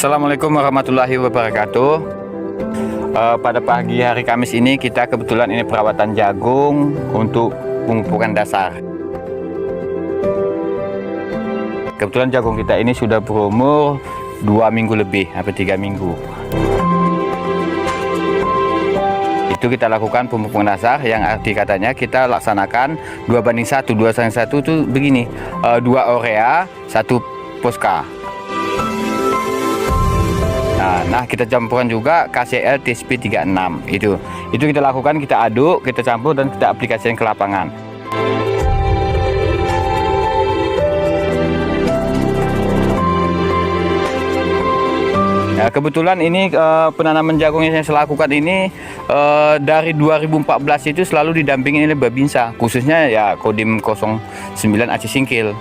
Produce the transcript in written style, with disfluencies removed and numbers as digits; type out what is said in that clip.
Assalamualaikum warahmatullahi wabarakatuh. Pada pagi hari Kamis ini kita kebetulan ini perawatan jagung untuk pemupukan dasar. Kebetulan jagung kita ini sudah berumur 2 minggu lebih, hampir 3 minggu. Itu kita lakukan pemupukan dasar, yang arti katanya kita laksanakan 2:1. 2:1 itu begini, 2 urea, 1 Posca. Nah, kita campurkan juga KCl TSP 36. Itu kita lakukan, kita aduk, kita campur dan kita aplikasikan ke lapangan. Nah, kebetulan ini penanaman jagung yang saya lakukan ini dari 2014 itu selalu didampingi oleh Babinsa, khususnya ya Kodim 09 Aceh Singkil.